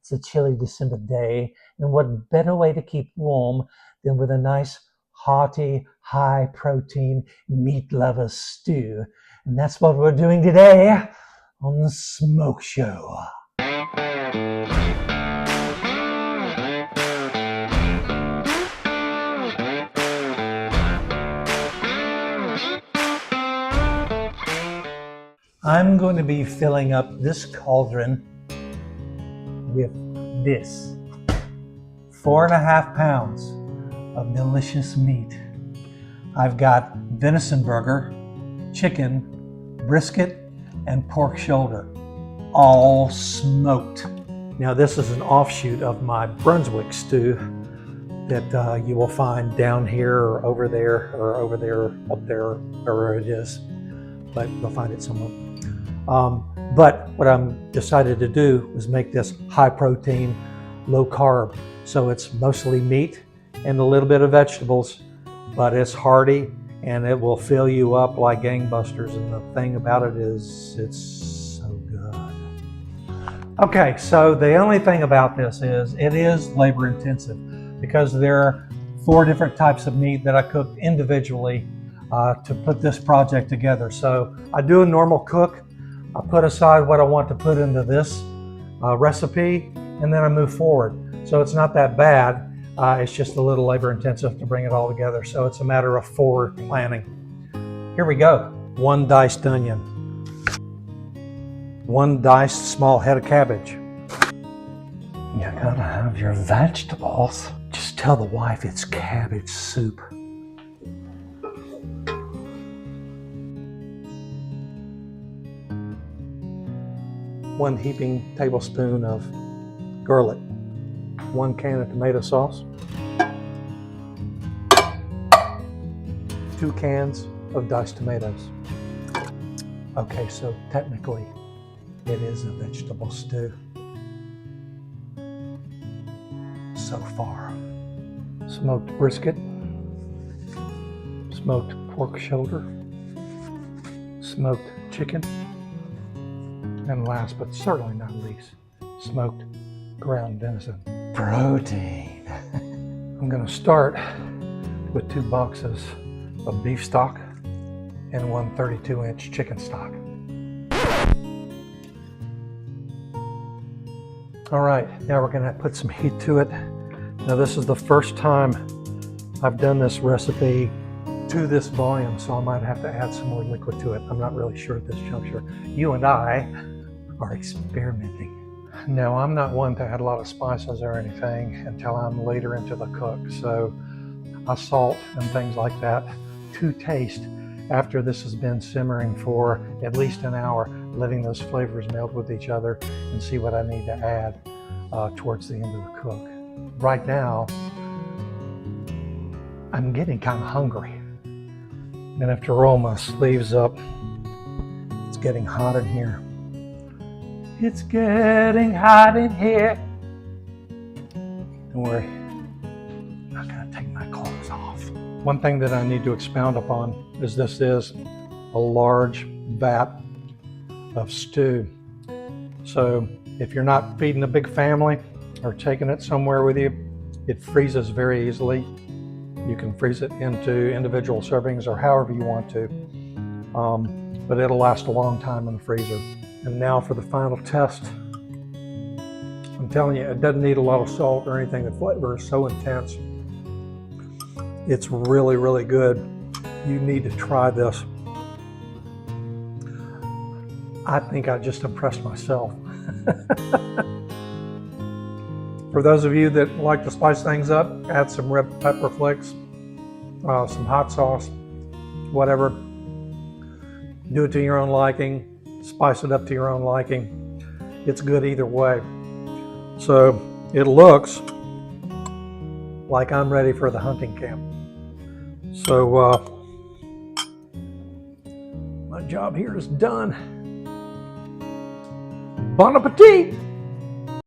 It's a chilly December day, and what better way to keep warm than with a nice, hearty, high-protein Meatlovers stew. And that's what we're doing today on the Smoke Show. I'm going to be filling up this cauldron with this 4.5 pounds of delicious meat. I've got venison burger, chicken, brisket, and pork shoulder, all smoked. Now this is an offshoot of my Brunswick stew that you will find down here or over there or over there, up there, wherever it is, but you'll find it somewhere. But what I'm decided to do is make this high protein, low carb. So it's mostly meat and a little bit of vegetables, but it's hearty and it will fill you up like gangbusters. And the thing about it is it's so good. Okay, so the only thing about this is it is labor intensive because there are 4 different types of meat that I cook individually to put this project together. So I do a normal cook. I put aside what I want to put into this recipe, and then I move forward. So it's not that bad. It's just a little labor intensive to bring it all together. So it's a matter of forward planning. Here we go. 1 diced onion. 1 diced small head of cabbage. You gotta have your vegetables. Just tell the wife it's cabbage soup. 1 heaping tablespoon of garlic, 1 can of tomato sauce, 2 cans of diced tomatoes. Okay, so technically it is a vegetable stew. So far. Smoked brisket, smoked pork shoulder, smoked chicken, and last but certainly not least, smoked ground venison. Protein. I'm going to start with 2 boxes of beef stock and 1 32-inch chicken stock. All right, now we're going to put some heat to it. Now this is the first time I've done this recipe to this volume, so I might have to add some more liquid to it. I'm not really sure at this juncture. You and I are experimenting. Now, I'm not one to add a lot of spices or anything until I'm later into the cook. So I salt and things like that to taste after this has been simmering for at least an hour, letting those flavors meld with each other and see what I need to add towards the end of the cook. Right now, I'm getting kind of hungry. And have to roll my sleeves up. It's getting hot in here. It's getting hot in here. Don't worry, I'm not gonna take my clothes off. One thing that I need to expound upon is this is a large vat of stew. So if you're not feeding a big family or taking it somewhere with you, it freezes very easily. You can freeze it into individual servings or however you want to, but it'll last a long time in the freezer. And now for the final test. I'm telling you, it doesn't need a lot of salt or anything. The flavor is so intense. It's really, really good. You need to try this. I think I just impressed myself. For those of you that like to spice things up, add some red pepper flakes, some hot sauce, whatever. Do it to your own liking. Spice it up to your own liking. It's good either way. So it looks like I'm ready for the hunting camp. So my job here is done. Bon appetit!